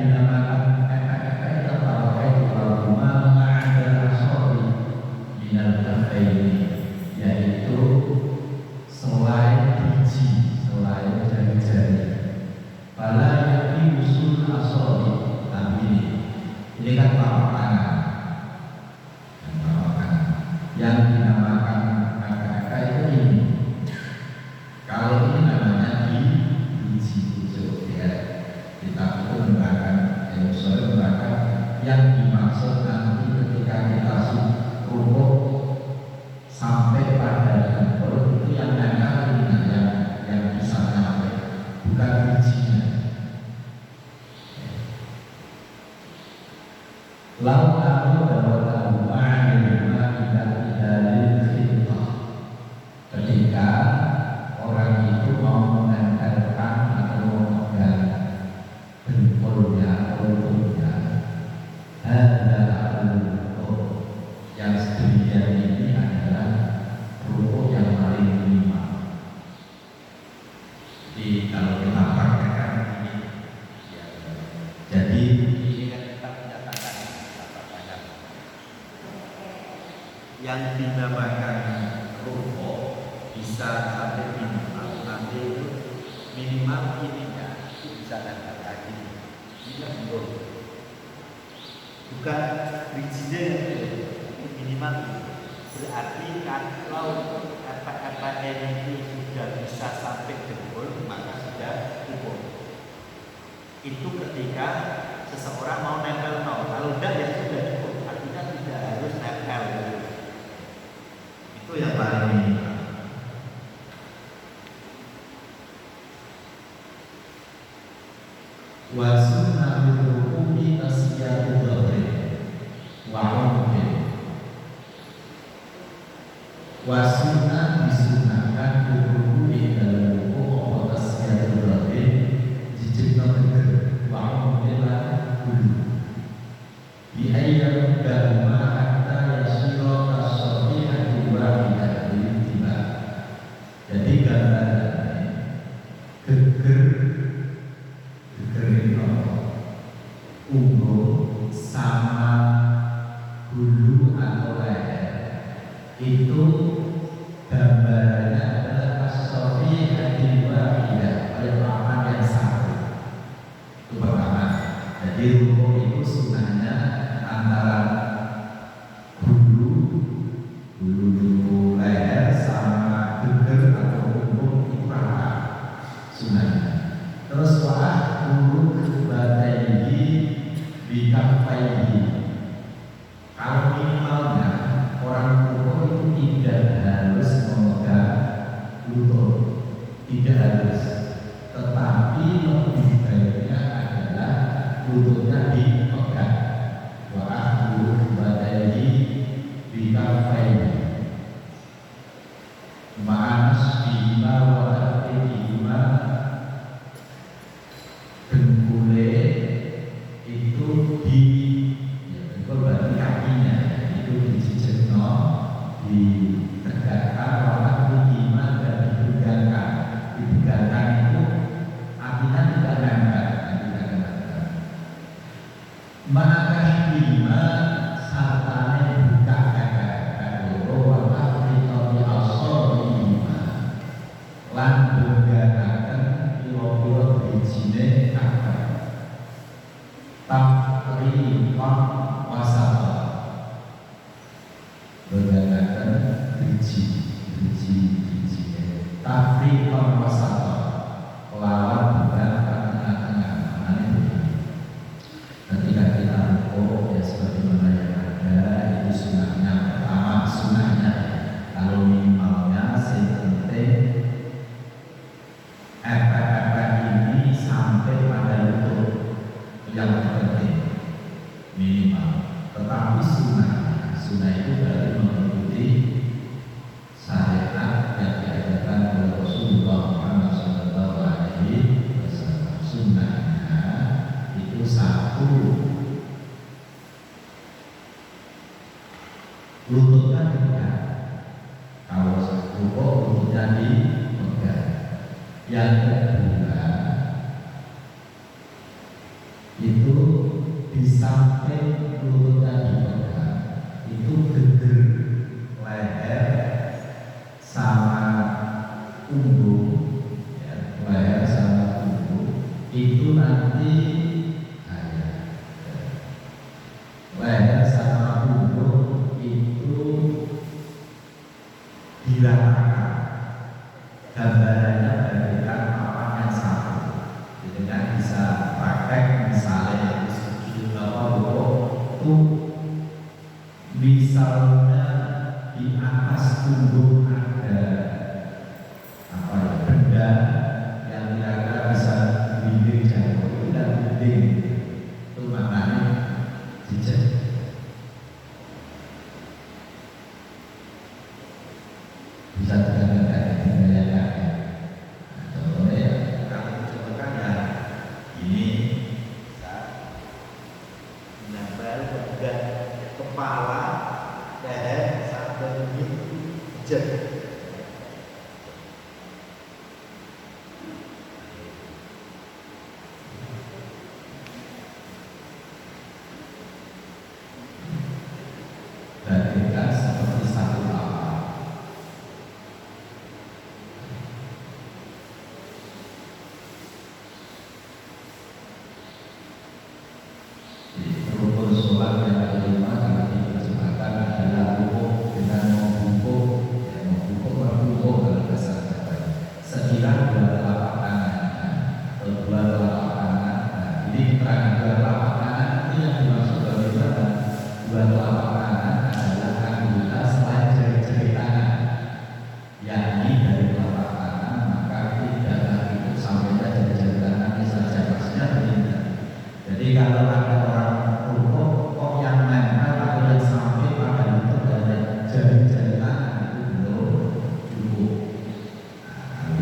dinamakan efek-efek terpakai walaupun ada asori minal kafaini, yaitu selain biji, selain jari-jari. Bala yakni usul asori, tapi ini kan telapak tangan, yang dinamakan efek-efek itu ini. Kalau ini namanya di biji pucuk ya, kita itu menggunakan yang dimaksud nanti ketika kita rumput sampai pada dempul itu yang nempel yang bisa sampai, bukan bijinya. Lalu aku dapat ma'ilma tidak khintah, ketika orang itu mau menempelkan atau memegang dengkulnya atau lututnya, ada rumput yang sedemikian ini adalah rumput yang paling minimal. Jadi kalau kita praktekkan ini, ya, jadi ini kan kita menyatakan yang dinamakan rumput bisa sampai minimal, nanti itu minimal ini ya, itu bisa nempel lagi. Ini belum, bukan bijinya itu minimal. Berarti kalau apa itu sudah bisa sampai dempul, maka sudah cukup. Itu ketika seseorang mau nempel kalau tidak ya sudah cukup. Artinya tidak harus nempel. Itu yang paling minimal. Wa sunnahul hukmi tasyiatu dhahri wa umkin. Wa sunnah disunahkan hukmi dalam hukum tasyiatu dhahri jijibna bener wa umkin lah dulu bi ayyam dahuma hatta yasira tasabihati wa bidahri tiba. Jadi gambarannya geger ungu sama bulu atau leher itu gambarannya adalah asofi hati wahidah, peletakan yang satu. Itu pertama. Jadi rumput itu sunahnya antara bulu leher sama geger atau ungu itu rata sunahnya. Terus wah bulu bataihi bikafaihi. Kalau minimalnya orang umur itu tidak harus memegang lutut, tidak harus, tetapi lebih baiknya adalah lututnya dipegang. Wah bulu bataihi bikafaihi ma'anas bima wa'atihima. Dengkule itu di berarti kakinya itu dijejekno, ditegakkan, warna iman dan dipegangkan. Dipegangkan itu artinya tidak nempel. Maka lima sartane buka kakak warna fitoti asor lima lan berganakan piro-piro bijine kakak takrifan wasata, berganakan biji-bijine takrifan wasata, lawan bukan tengah-tengah. Ketika kita rukuk ya sebagaimana yang ada, itu sunahnya pertama, sunahnya kalau minimalnya penting efek-efek ini sampai pada lutut yang terpenting minimal. Tetapi sunnah itu dari mengikuti syariat yang diajarkan oleh Rasulullah Muhammad SAW. Sunnahnya itu satu, lututnya dipegang. Kalau rukuk lututnya dipegang. Yang kedua itu di samping lututnya dipegang itu geder leher sama punggung, ya, leher sama punggung itu nanti leher sama punggung itu diratakan, gambarannya bagaikan papan yang satu. Jadi kan bisa praktek misalnya itu misalnya di atas punggung ada apa ya, benda yang kira-kira bisa bimbing jantung itu dan bimbing itu maknanya jejak. Bisa digambarkan dibayangkan ya. Nah, contohnya ya kalau dicontohkan ya ini bisa menambah bagian kepala, leher sampai ini jejak. Bagaikan seperti satu lapak. Rukun sholat yang kelima kalau diterjemahkan adalah rukuk dengan membungkuk, ya, membungkuk dalam bahasa Jawa. Sekira dua telapak tangan atau dua telapak tangan. Nah, ini keterangan dua telapak tangan itu yang dimaksud bagaimana? Dua telapak tangan adalah anggota selain jari-jari tangan, yakni dari telapak tangan maka tidak lagi sampai jari-jari tangan saja, maksudnya begini. Jadi kalau ada orang rukuk kok yang nempel atau yang sampai pada lutut dan jari-jari tangan itu belum cukup. Nah,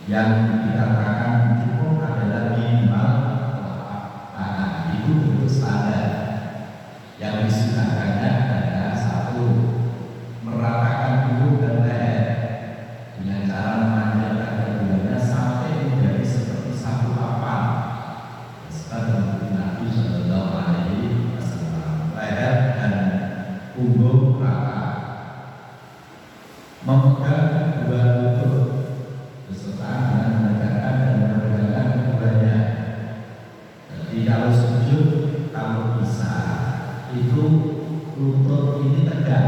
yang dikatakan cukup adalah minimal telapak tangan, itu bentuk standar. Yang disunahkannya adalah satu, meratakan punggung dan leher dengan cara memanjangkan keduanya sampai menjadi seperti satu papan. Sebab Nabi Sallallahu Alaihi Wasallam, leher dan punggung rata, memegang dua lutut beserta dengan menegakkan dan meregangkan keduanya. Jadi kalau sujud, kalau bisa itu lutut ini tegak.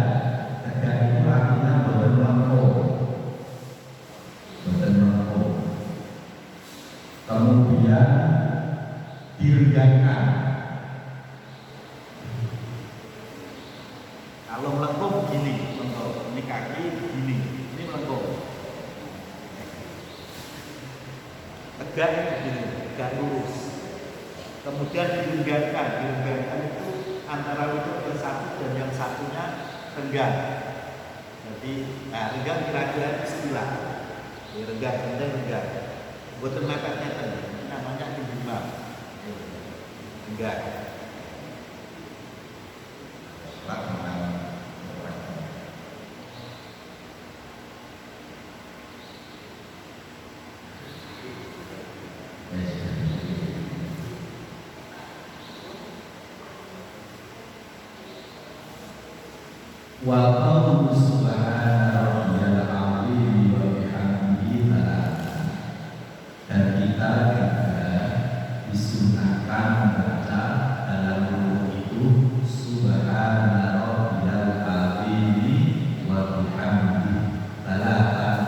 Tegak itu artinya badan melengkung, badan melengkung. Kemudian diregangkan. Kalau melengkung gini, ini kaki gini, ini melengkung. Tegak begini, tegak lurus. Kemudian direnggangkan itu antara lutut yang satu dan yang satunya renggang. Jadi, renggang kira-kira itu istilah. Renggang, renggang. Buatan mepetnya tadi, ini namanya timbang. Renggang. Wa qawlu subhana rabbiyal azim wa bihamdihi thalathan. Dan kita juga disunahkan membaca dalam rukuk itu subhana rabbiyal azim wa bihamdihi thalathan,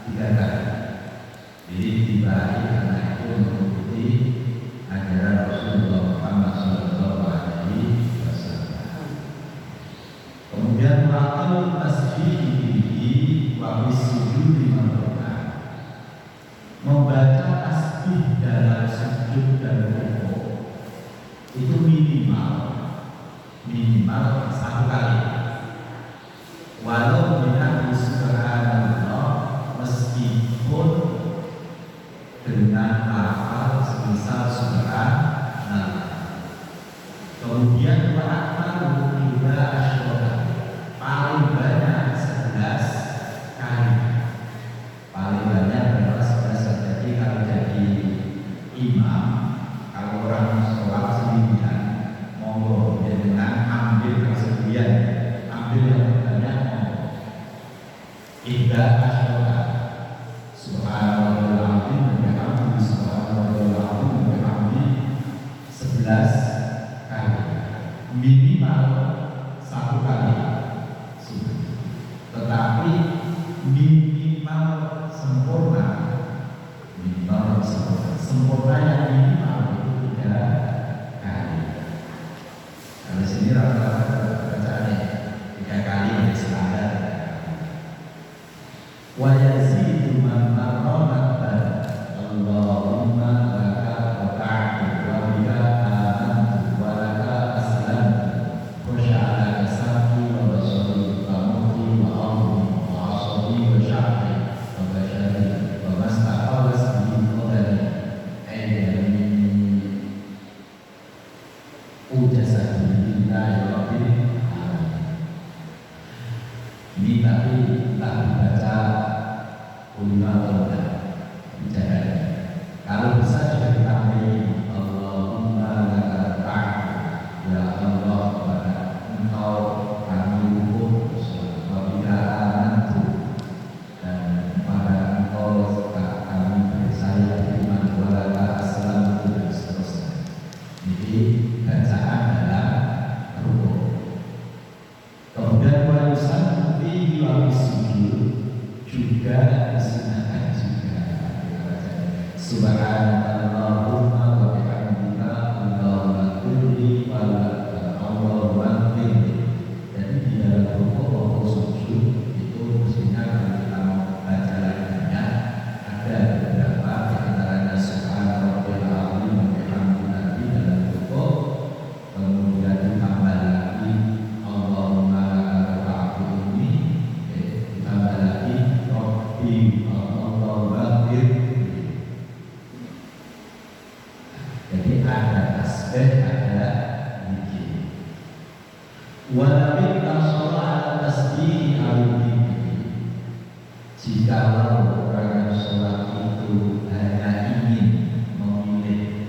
3 kali. Jadi dibagi karena itu mengikuti ajaran Rasulullah Muhammad SAW. Kemudian waktu tasbih wa bisujudi mampukan, membaca tasbih dalam sujud dan rukuk itu minimal 1 kali. Walau dengan subhanallah, meskipun dengan lafal semisal subhanallah. Kemudian wa'akmalu juga asyurah, paling banyak 11 kali. Paling banyak adalah 11. Jadi kalau jadi imam, kalau orang sholat sendirian Indah asyara subhanallahil azim wa bihamdihi subhanallahil azim wa bihamdihi 11 kali, minimal 1 kali subuh. Tetapi minimal sempurna yang minimal itu 3 kali. Kalau sini rata-rata bacaannya 3 kali yang standar. Wa yazidu man marratan Allahumma laka wata'tu wa bika amantu wa laka aslamtu wa sya'alaka sam'i wa basari wa muti wa amri wa asabi wa sya'ri wa bashari wa mastaqawas bihi qadari ayyami ujasa billahi rabbil alamin. Ini tapi tak dibaca ulama tanda bicara. Kalau bisa juga ditambahin Allahumma laka ta'ala, ya Allah kepada Engkau kami hukum wa bika amantu, dan kepada Engkau kami percaya beriman, wa laka aslamtu, dan seterusnya. Jadi bacaan dalam rukun. Kemudian wa yusannu fihi wa bisujud juga disunahkan juga subhanallahumma wa bihamdika Allahumma kulli wa Allahumma kulli. Jadi di dalam rukuk maupun sujud itu mestinya kalau kita mau baca lainnya ada beberapa di antaranya subhanallahil azim wa bihamdika di dalam rukuk, kemudian ditambah lagi Allahumma laka ta'ala ini, ditambah lagi Allahumma jadi ada tasbih, ada zikir. Walaupun sholat tasbih al-zikir, jikalau orang yang sholat itu hanya ingin memilih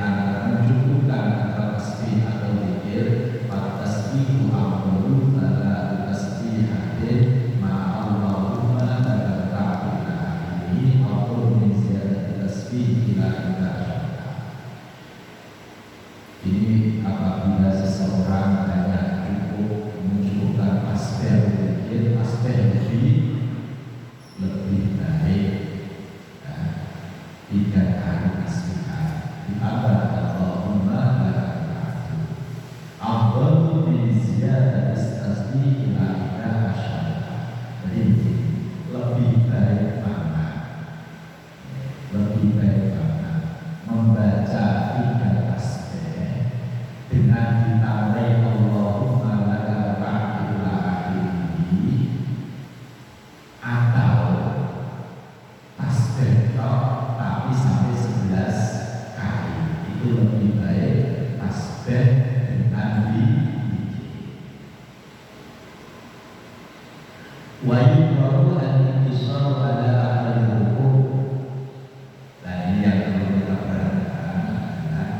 antara mencukupkan antara tasbih atau zikir, maka tasbih amrun ala tasbih hadir ma'allahumma laka ta'ala ini atau min ziyadati tasbih ila ila. Ini apabila seseorang hanya cukup mencukupkan aspek zikir, aspek lebih baik 3 kali tasbih ditambah Allahumma laka ta'ala afdalu min ziyadati tasbih ila ila asyara. Jadi lebih baik mana membaca 3 tasbih dengan ditambah Allahumma laka ta'ala ini, atau tasbih tapi sampai 11 kali. Itu lebih baik tasbih dengan wa yuqra'u al-intisar ala ahli hukum. Nah ini yang perlu kita perhatikan adalah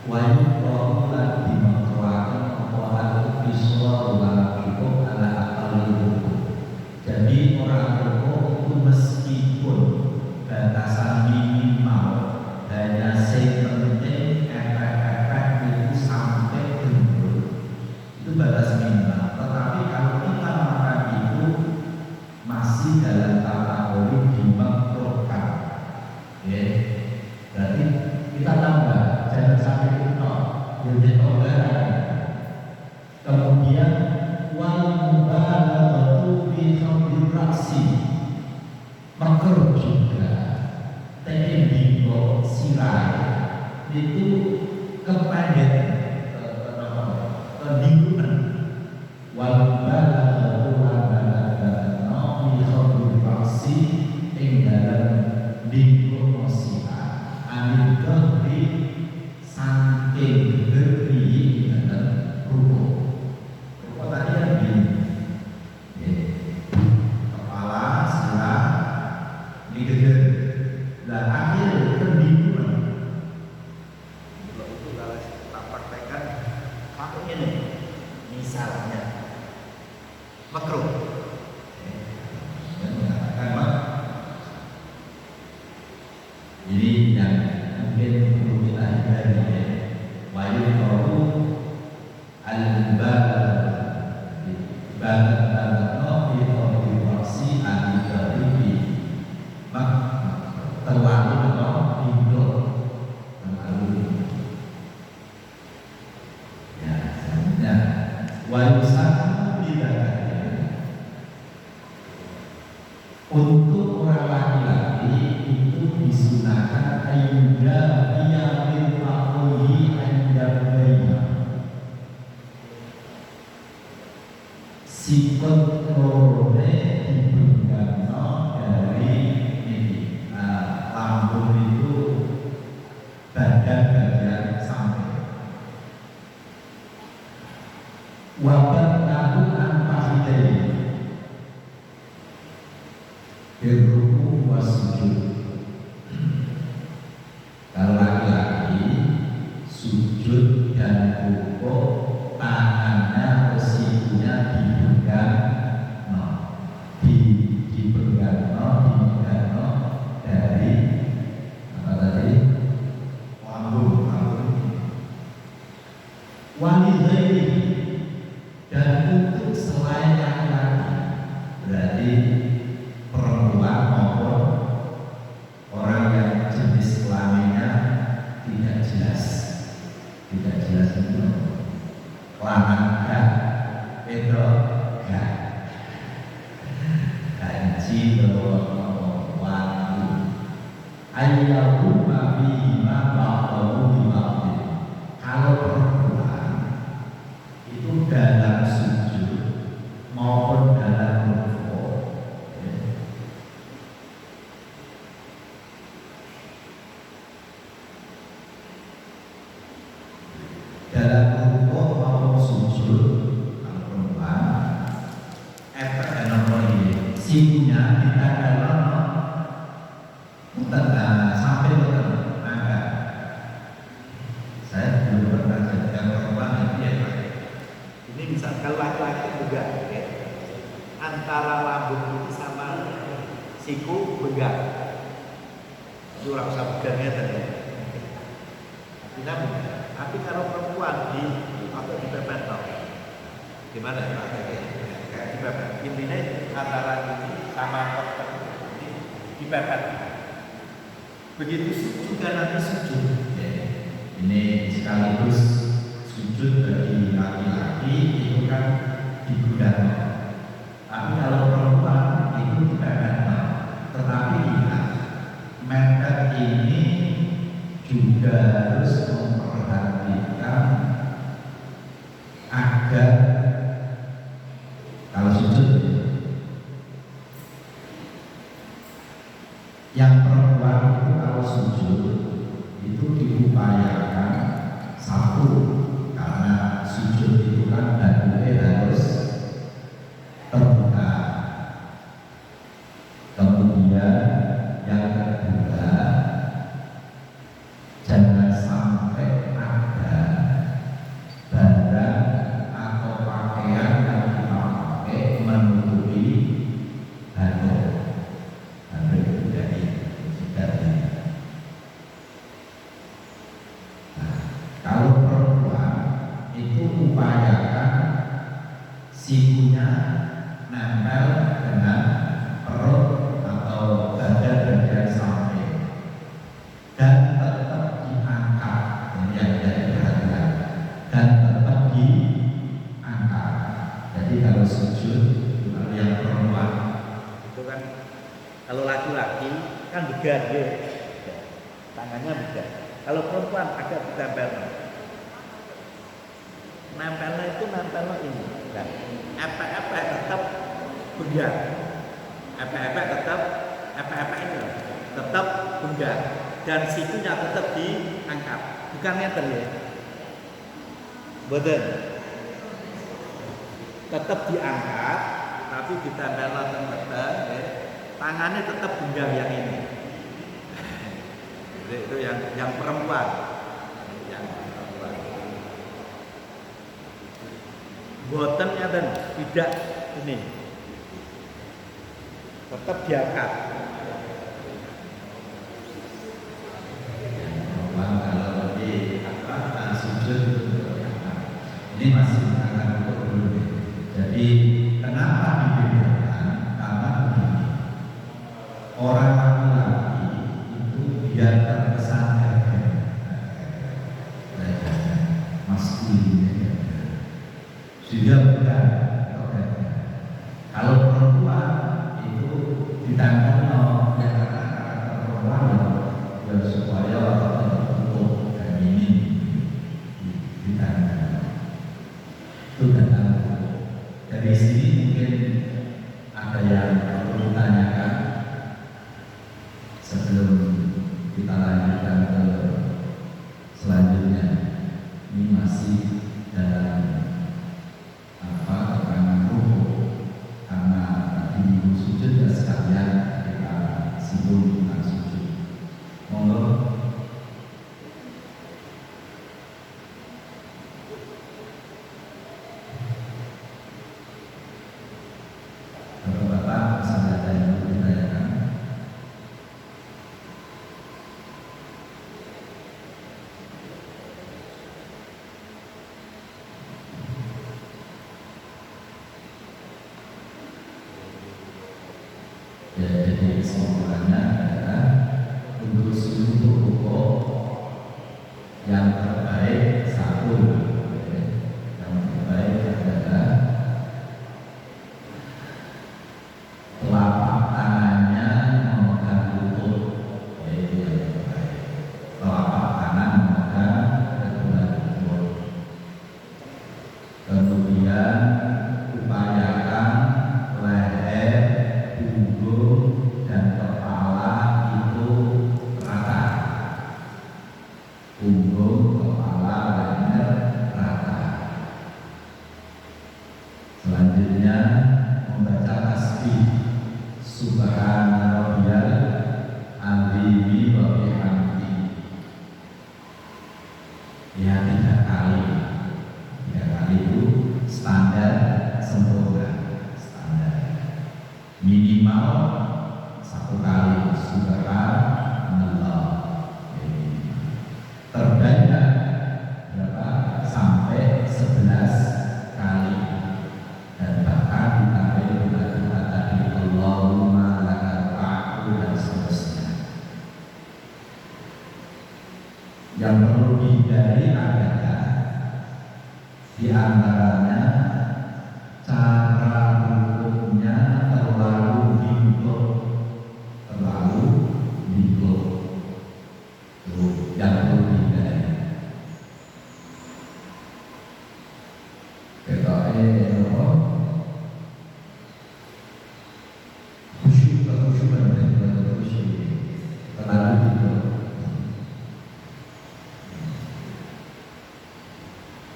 wa yuqra'u lan dimakruhkan apa al-intisar ala hukum ala ahli hukum. Jadi orang hukum itu meskipun batasan minimal hanya sepenting efek-efek itu sampai gembul, itu batas minimal. Tetapi kalau kita makan itu masih dalam kategori dimakruhkan, ya. Berarti kita tambah, jangan sampai kita jadi toleran. Kemudian wal mubalaghatu fi khamdir ra'si, makruh juga teknik sirai itu kependek kedinginan wal mubalaghatu fi khamdir ra'si ing dalam dinggo mosika anil dhri saking geri dalam rukuk. Rukuk tadi yang gini, kepala silang digeder. Nah akhir pendinginan itu kalau kita praktekkan pakai ini misalnya makruh. Dan mengatakan ini yang mungkin perlu kita hindari ya. Wayu kau al-balagh fi tawasi al-gharibi mak terlalu atau hidup terlalu ya selanjutnya wayusaku tidak untuk orang laki-laki itu disunahkan ayuda dia bilfakohi anjabaina sikut lorone dibunggano dari ini lambung itu bagian samping wabat lalu anfahidai berruku wasujud. Kalau laki-laki sujud dan rukuk tangannya posisinya dipegang dipegang dari apa tadi lambung wanita dan untuk selain laki-laki berarti perempuan maupun orang yang jenis kelaminnya tidak jelas itu lanang gak wedok gak ganji atau wangi ayyahu bima ba'dahu bima. Kalau perempuan itu dalam sujud maupun dalam rukuk dalam rukuk maupun sujud kalau perempuan sikunya kita dalam sampai angkat. Saya belum pernah jadi yang perempuan itu ya Pak. Ini misalkan laki-laki juga ya. Antara lambung ini sama siku begang. Itu orang usah begangnya tadi. Tapi kalau perempuan di atau di pepet gimana ya Pak? Kayak di pepet. Intinya antara ini sama ini di pepet. Begitu juga nanti sujud. Ini sekaligus sujud bagi laki-laki itu kan digunakan. Tapi kalau perempuan itu dipepet. Tetapi ingat, mepet ini juga harus memperhatikan agar kalau sujud yang perempuan itu kalau sujud itu diupayakan satu karena sujud itu kan bentuknya harus terbuka. Kemudian yang kedua jangan sampai ada barang atau pakaian yang kita pakai menutupi handuk. Kalau perempuan itu upayakan sikunya nempel dengan perut atau badan-badan samping dan tetap diangkat. Ini yang jadi perhatian dan tetap diangkat. Jadi kalau sujud kalau yang perempuan itu kan kalau laki-laki kan began ya. Tangannya began. Kalau perempuan agak ditempel. Nempelnya itu nempelnya ini. Dan epek-epek tetap began. Epek-epek tetap ini tetap began. Dan situnya tetap diangkat. Bukan meter ya. Betul. Tetap diangkat, tapi ditempel tengah ya. Tangannya tetap genggam yang ini. Itu yang perempuan. Yang perempuan. Botennya dan tidak ini tetap diangkat. Kalau di apa sujud itu seperti apa? Ini masih akan dulu. Jadi kenapa dibedakan? Karena begini, orang laki-laki itu biar terkesan maskulin, sudah bukan. Kalau perempuan itu ditangkap yang karakter perempuan ya supaya untuk feminin ditangkap itu datang. Dari sini mungkin ada yang perlu ditanyakan sebelum kita lanjutkan ke selanjutnya. Ini masih dalam keterangan rukuk, karena tadi minggu sujud ya sekalian kita singgung tentang sujud. Monggo. Bapak-bapak, masih ada yang mau ditanyakan? Ya, jadi kesimpulannya adalah untuk sujud rukuk yang terbaik satu, yang terbaik adalah telapak tangannya memegang lutut, yaitu yang terbaik. Telapak tangan memegang kedua lutut. Kemudian upayakan leher, punggung dan kepala itu rata. Punggung, kepala, leher rata. Selanjutnya membaca tasbih Subhanarabbiyal azim wa bihamdi. Ya 3 kali. 3 kali itu standar sempurna. Standar. Minimal 1 kali subhanallah. Terbanyak berapa? Sampai 11 kali. Dan bahkan ditambah doa tadi Allahumma lakal hamdu dan seterusnya. Yang perlu dihindari adalah di antaranya cara rukuknya terlalu lingkup, yang perlu dihindari.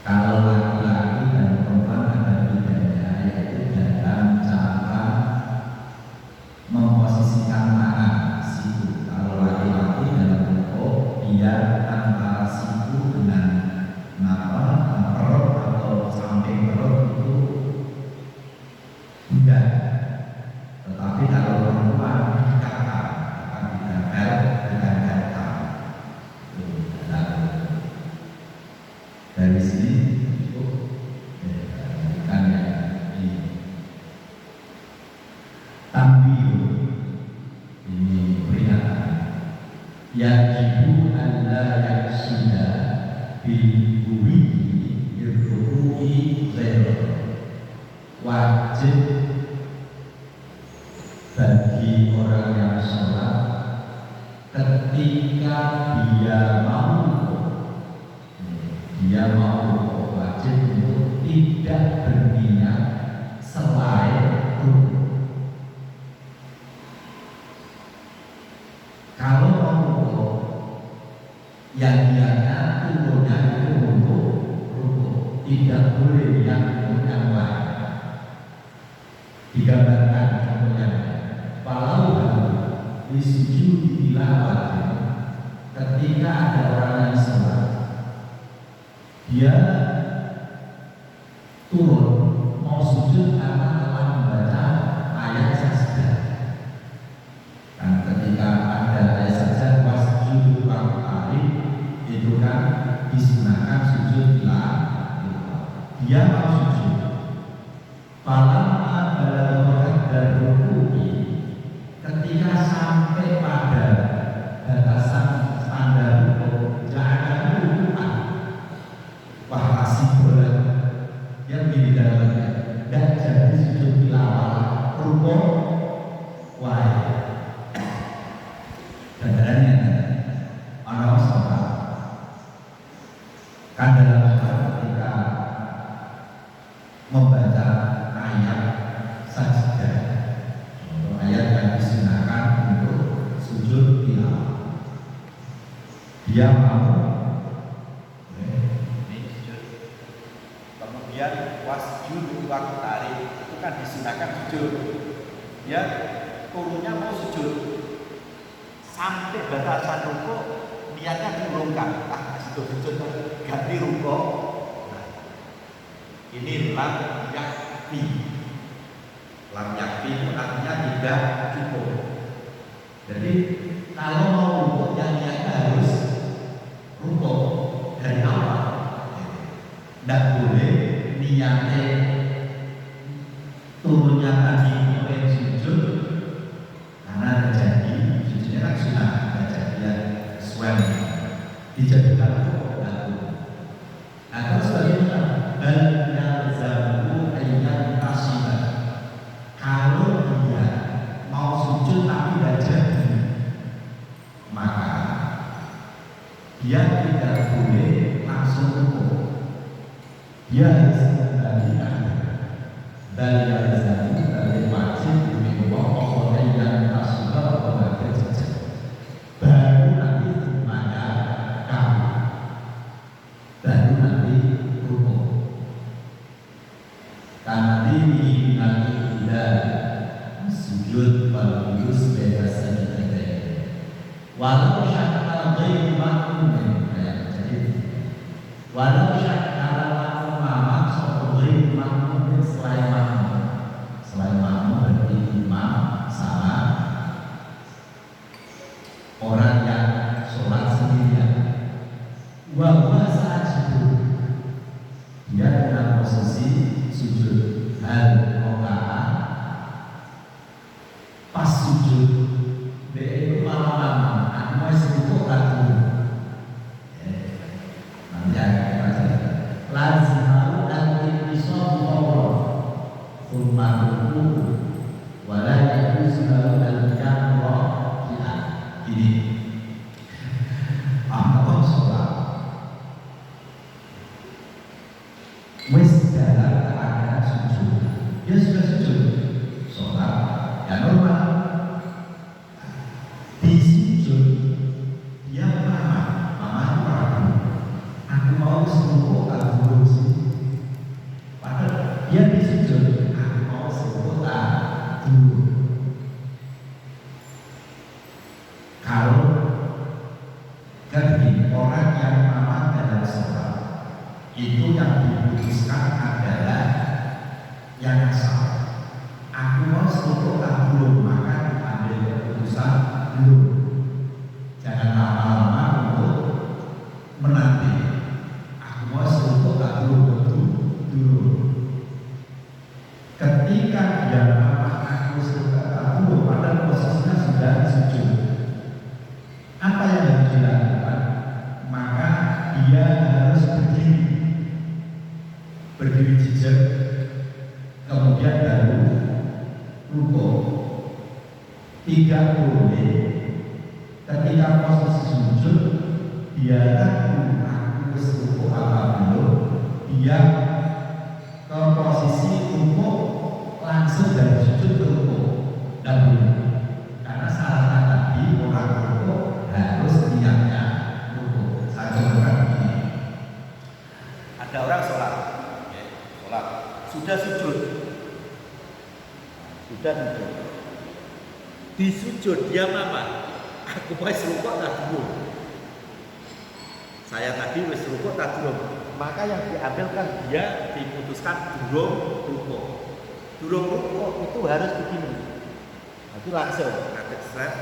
Kalau laki-laki dan perempuan ada bedanya, yaitu dalam cara memposisikan tangan siku. Kalau laki-laki dalam rukuk dia antara siku dengan perut atau samping perut itu bukan. Tetapi kalau perempuan dikata akan didapel dengan kata. Dari sini cukup kan ya ini tampil ini peringatan yajibu alla yaksida bibuwi yurfu'i zero. Wajib bagi orang yang sholat ketika dia mau wajib untuk tidak berniat selain rukuk. Kalau mau rukuk, yang niatnya turunnya itu untuk rukuk, tidak boleh yang untuk yang lain. Digambarkan contohnya, walau disujud tilawah, ketika ada orang yang sholat, dia turun mau sujud karena telah ketika sampai pada batasan standar hukum jangan lupa wah masih berat yang di dalamnya dan jadi sujud tilawah rukun wahai gandarannya orang sholat kan dalam sholat ketika membaca ayat sajadah contoh ayat yang disunahkan untuk sujud tilawah dia mau kemudian wasjud waqtari itu kan disunahkan sujud ya turunnya mau sujud sampai batasan rukuk niatnya diurungkan sujud ganti rukuk nah, ini lam yakfi itu artinya tidak cukup jadi kalau mau rukuk yang niatnya harus rukuk dari awal tidak boleh niatnya turunnya tadi oleh sujud karena terjadi sujudnya kan sunnah kejadian sesuai dijadikan lagu. Nah terus bagaimana? Bal yalzamu ayyan tasibah. Kalau dia mau sujud tapi tidak jadi, maka dia tidak boleh langsung rukuk. Dia harus mengembalikan dan yalzamu dari wajib demi pokok ayyan tasibah sebagai jejak. Baru nanti mana kamu, baru nanti rukuk. Nanti nanti tidak sujud pada juz bebas saja. Walau syakal ghairi makmum jadi walau syakal makmum soal ghairi makmum selain makmum berarti imam sama orang yang sholat sendirian. Wahwa saat sujud dia dalam posisi sujud hal rokaat pas sujud dia itu lama-lama aku masih rukuk lagi nanti akan baca lazim al-intisab fawran thumma rukuk wala yajuz lahu al-qiyam ini Allah sholat wis dalam keadaan sujud dia sudah sujud sholat ya normal di sujud dia mama itu ragu aku mau serupuk tak dulu sih padahal dia di sujud aku mau serupuk tak dulu kalau kan begini orang yang mama dalam sholat itu yang diputuskan adalah yang asal aku mau serupuk tak dulu maka ambil keputusan dulu jangan lama-lama untuk menanti aku mau serupuk tak dulu ketika dia mama aku serupuk tak dulu pada posisinya sudah sujud apa yang harus dilakukan maka dia harus berdiri jejak kemudian baru rukuk tidak boleh ketika posisi sujud dia ragu aku rukuk apa belum dia ke posisi rukuk langsung dari sujud ke rukuk dan boleh karena syaratnya tadi orang rukuk harus niatnya rukuk saya contohkan begini ada orang sholat sudah sujud di sujud dia mama aku mau rukuk tak dulu saya tadi wis rukuk tak dulu maka yang diambilkan dia diputuskan durung rukuk itu harus begini nanti langsung ada seret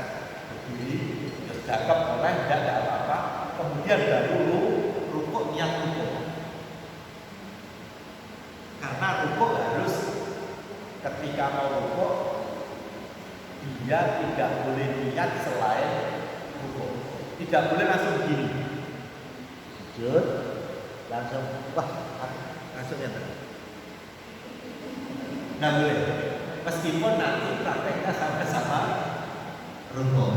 berdiri terjangkap oleh tidak ada apa-apa kemudian baru rukuk niat rukuk karena rukuk harus ketika mau rukuk dia tidak boleh niat selain rukuk. Tidak boleh langsung begini. Sujud, langsung langsung ya. Nggak boleh. Meskipun nanti prakteknya sama-sama rukuk.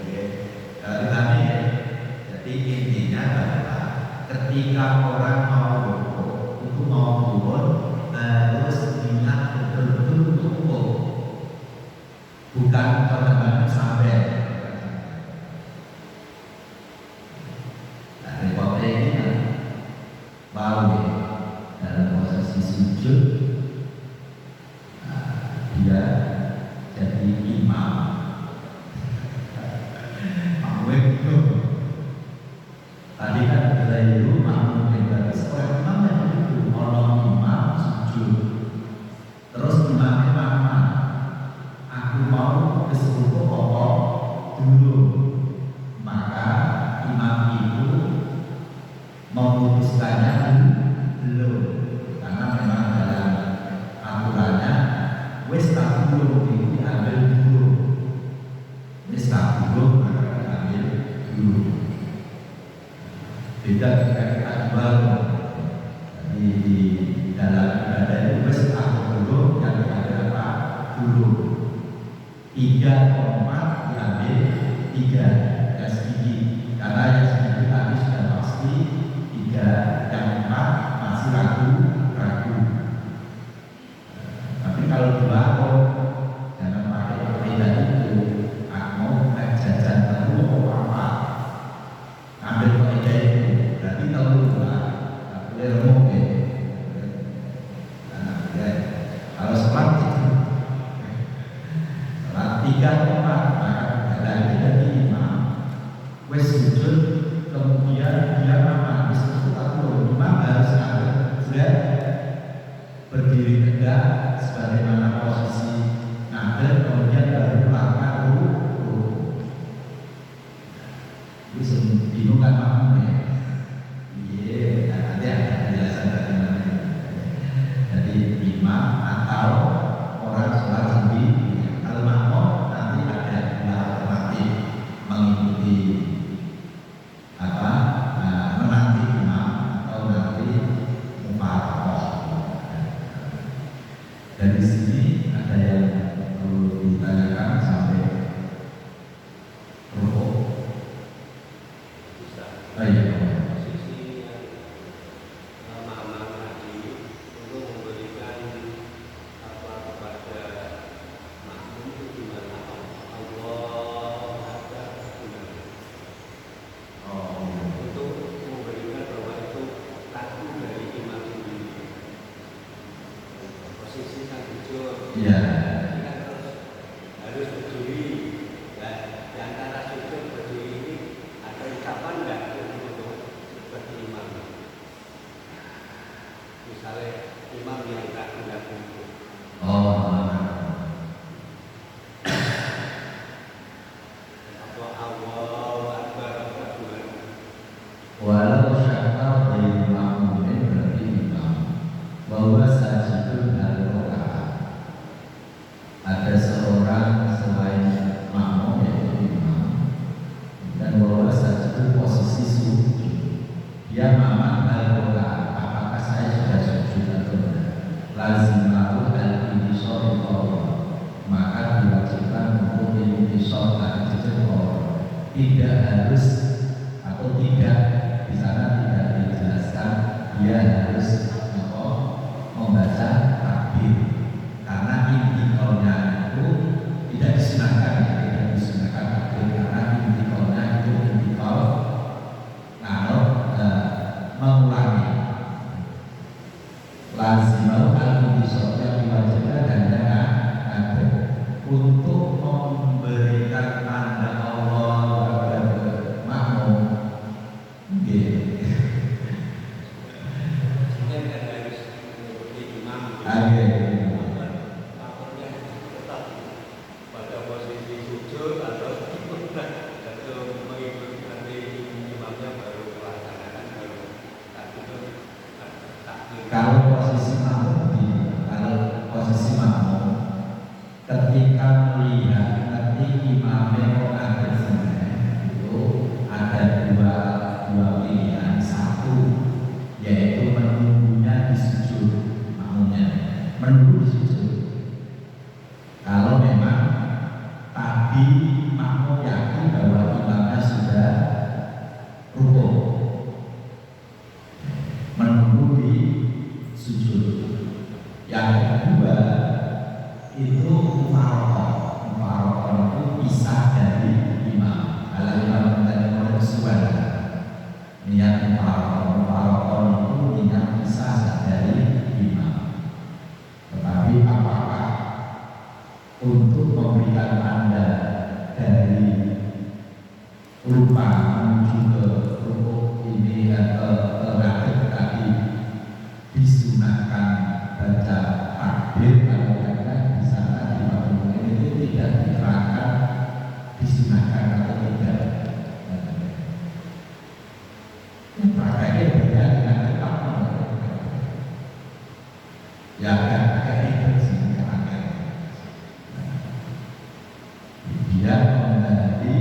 Oke. Jadi intinya adalah ketika orang mau rukuk itu mau turun harus niat betul-betul rukuk, bukan teman-teman sampai. Nah, repotnya ini kan mau dalam posisi sujud, dia jadi imam. Tadi kan keliru makmum berarti seorang imam yang begitu, orang imam sujud, terus imamnya mana? Aku mau keseluruh pokok dulu, maka imam itu memutuskannya belum, karena memang dalam aturannya wes tak belum diambil dulu, wes tak belum maka diambil dulu. Beda dengan kita jual di dalam ibadah itu wes aku dulu yang ada apa dulu 3,4 diambil 3 yang segini, karena yang segini tadi sudah pasti 3, yang 4 masih ragu. Tapi kalau dua jangan pakai beda itu. Aku mau jajan tahu apa ambil beda itu. Berarti tahu dua, boleh remuk ya. Nah, ya. Kalau sholat itu, sholat 3,4 maka ada jadi imam. Wes sujud, kemudian dia apa? Wes sujud aku imam harus ambil sudah berdiri tegak sebagaimana posisi ngadeg, kemudian baru melakukan rukuk. Itu bingung kan makmum ya? Iya, nanti ada penjelasan bagaimana. Jadi imam atau orang sholat sendiri. Kalau makmum nanti ada dua alternatif, mengikuti menanti imam atau nanti mufaroqah. Dan di sini ada yang perlu ditanyakan sampai rukuk. Baik. Posisi yang makna tadi untuk memberikan apa kepada makmum itu gimana? Allah ada gimana? Untuk memberikan bahwa itu takut dari imam sendiri. Posisi kan sujud. Iya. Ini kan harus berdiri. Dan di antara sujud berdiri ini ada ucapan enggak untuk seperti imam? Misalnya imam yang tak hendak untuk apa Allah Akbar apa gimana? Walau syakar dari makmumin berarti imam bahwa sajidun al-rokaat. untuk memberikan tanda dari rupa menuju ke rukuk ini terakhir tadi disunahkan baca takbir kalau karena di sana di bangunan itu tidak diterangkan disunahkan atau tidak. Prakteknya beda dengan tetap ya agak ribet sih dia mengganti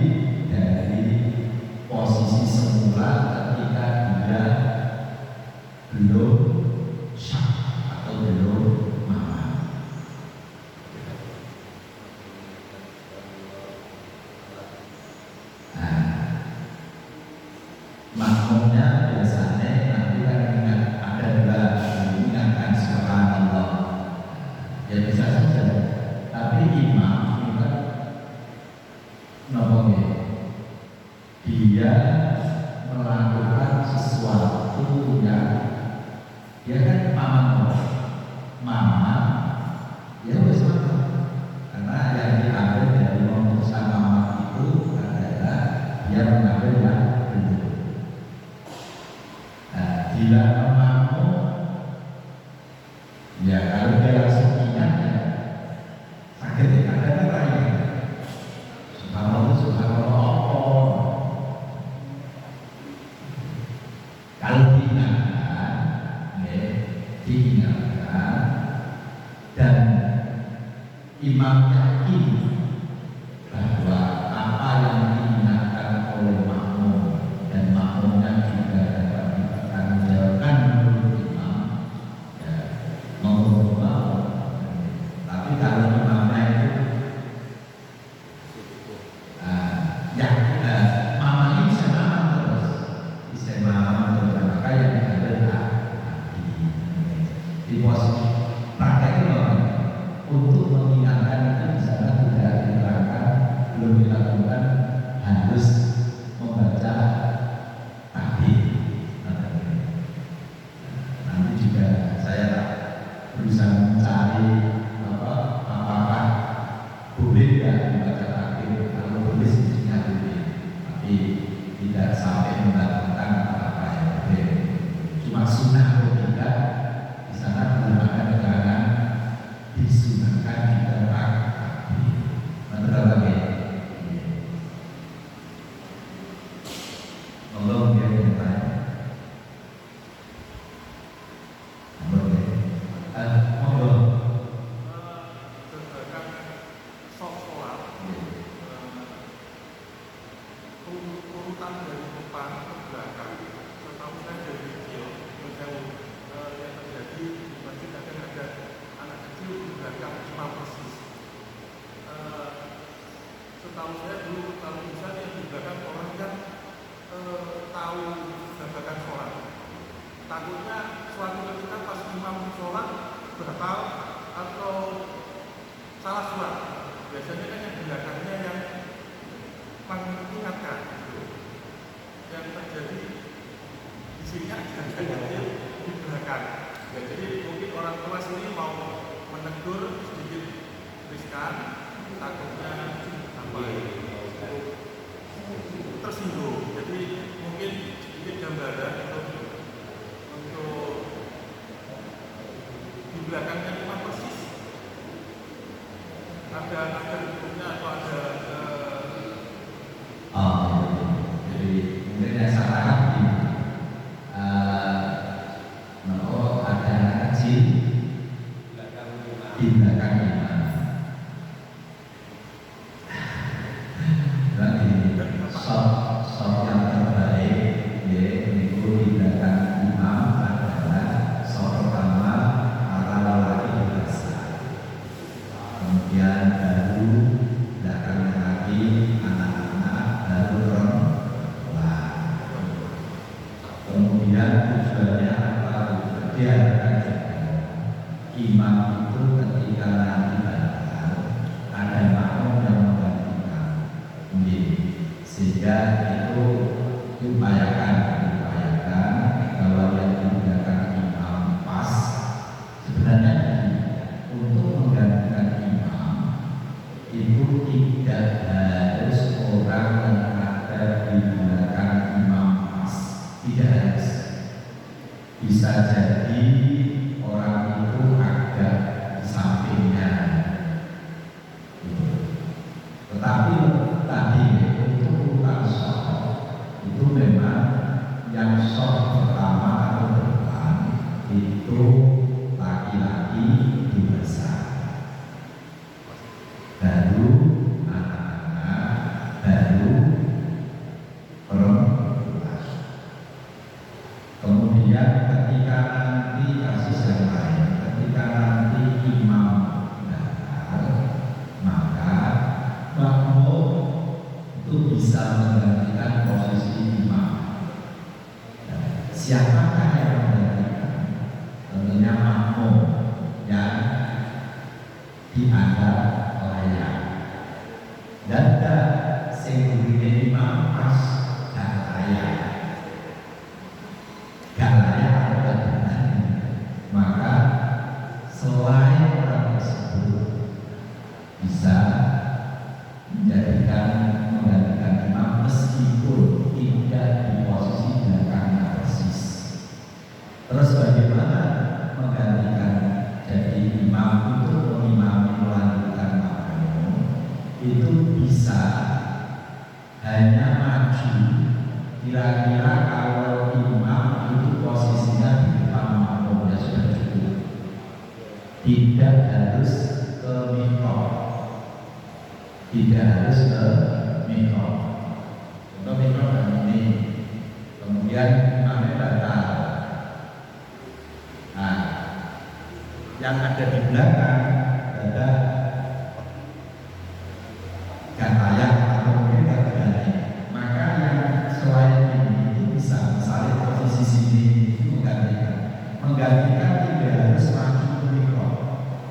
dari posisi semula ketika dia belum syak atau belum mama. Nah, makmumnya biasanya nanti kan ingat ada dua mengingatkan subhanallah. Ya bisa saja, tapi imam itu kan ngomongnya dia melakukan sesuatu yang dia kan mama ya wes mama, karena yang diambil dari memutuskan mama itu adalah dia mengambil yang belum. Nah, bila mampu ya kalau dia langsung ingat ya sakit ya ada lain. Kalau diingatkan dan imam yakin bahwa apa yang diingatkan oleh makmum dan makmumnya juga dapat dipertanggungjawabkan menurut imam, ya mau. Tapi kalau imamnya itu mama ini bisa mama terus, maka yang ada di posisi prakteknya untuk mengingatkan itu di sana tidak diterangkan, belum dilakukan harus membaca takbir. Nanti juga saya berusaha mencari apakah boleh tidak membaca takbir. Kalau boleh sebenarnya boleh, tapi tidak sampai membatalkan apa yang boleh. Cuma sunnah atau tidak di sana belum ada keterangan disunahkan di tempat takbir. Betul lagi. Allah dia bertanya. urutan dari depan ke belakang. Setahu saya dari kecil, yang terjadi di masjid ada anak kecil di belakang imam persis. Setahu saya dulu kalau misalnya di belakang orang kan tahu babakan sholat. Takutnya suatu ketika pas imam sholat batal atau salah sholat. Biasanya kan yang di belakangnya yang mengingatkan. Yang terjadi di sini ada di belakang. Ya, jadi mungkin orang tua sini mau menegur sedikit riskan, takutnya tersinggung. Jadi mungkin sedikit gambaran untuk di belakangnya imam persis ada hukumnya atau ada jadi mungkin yang salah hati ada anak kecil di belakang imam. Sok yang terbaik yaitu di belakang imam adalah sok pertama para lelaki dewasa, kemudian baru belakangnya lagi anak-anak, baru perempuan. Kemudian tujuannya apa? Diharapkan imam itu ketika nanti batal ada makmum yang menggantikan, sehingga itu diupayakan bahwa yang digunakan imam pas sebenarnya untuk menggantikan imam tidak harus orang yang ada di belakang imam pas, tidak harus. Bisa jadi orang itu agak di sampingnya. Tetapi tadi untuk urutan sholat itu memang yang sholat pertama atau depan itu laki-laki dewasa, baru anak-anak, baru perempuan. Kemudian ketika nanti kasus yang lain, ketika nanti imam benar, maka makmum itu bisa menggantikan posisi imam. Siapakah yang menggantikan? Tentunya makmum yang dianggap layak. Dan sing imam pas dan layak. Gak layak atau tidak, maka selain orang tersebut bisa menggantikan imam meskipun tidak di posisi belakangnya persis. Terus bagaimana menggantikan? Jadi imam untuk mengimami melanjutkan makmum itu bisa hanya maju. Kira-kira kalau imam itu posisinya di depan makmumnya sudah cukup. Tidak harus ke mihrab. Tidak harus ke mihrab. Untuk mihrab ini, kemudian imamnya batal. Nah, yang ada di belakang ada gak layak atau mungkin gak berani. Maka yang selain ini itu bisa misalnya posisi sini itu menggantikan tidak harus maju ke mihrab,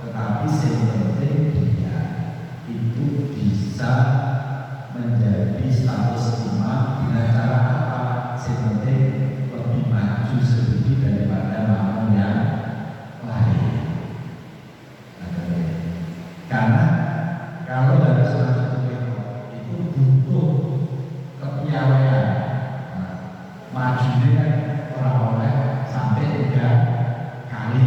tetapi sebenarnya dia itu bisa menjadi status imam dengan cara apa? Sebenarnya lebih maju sedikit daripada makmum yang lain. Karena kalau harus maju ke mihrab itu butuh kepiawaian. Majunya kan orang-orang sampai 3 kali.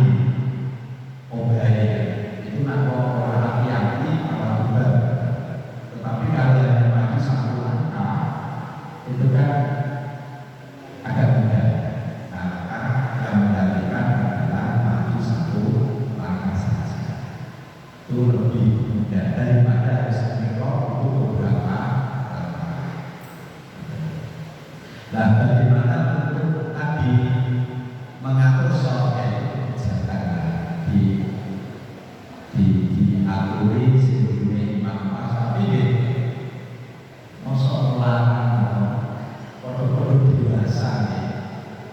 Itu nak orang laki-laki orang muda. Tetapi kalau yang maju 1 langkah itu kan agak mudah. Nah, yang menggantikan adalah maju 1 langkah saja. Itu lebih mudah daripada harus mihrab itu beberapa langkah. Nah, bagaimana untuk tadi mengatur sholat itu kebijakan diaturi sebelumnya imam pas, tapi mosok melarang produk-produk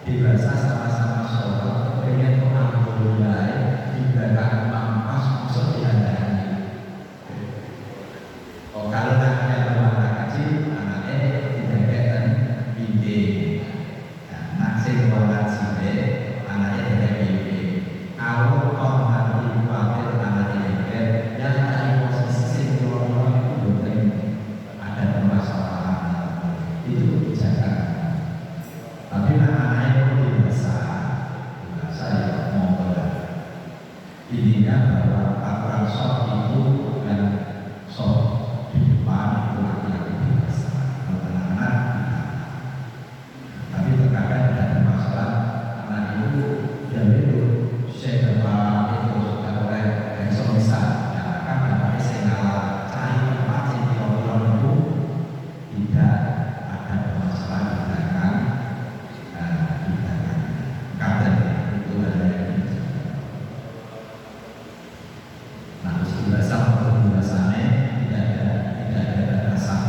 dewasa sama-sama sholat pengen alhamdulillah di belakang imam pas mosok diandani. Kalau anaknya anak kecil, anaknya didekatkan bimbing. Nak sing wong cilik, anaknya tidak bimbing. Kalau kau nanti khawatir anaknya deket, yang tadi posisi sing orang itu bukan ada permasalahan. Itu kebijakan. Tapi anaknya perlu dewasa ya monggo. Intinya bahwa aturan sholat itu bukan sholat di depan itu laki-laki dewasa, anak-anak tapi terkadang ada masalah anak itu itu saya depan itu sudah oleh bisa katakan dapat saya cari tempat yang kira-kira itu tidak ada masalah di belakang kader itu ada yang nah dewasa atau dewasanya tidak ada batasan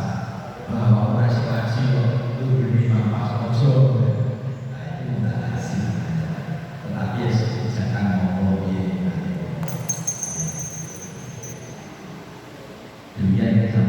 bahwa resolusi itu berlima pas ojo. Nah itu tidak hasil, tetapi ya kebijakan mau demikian yang saya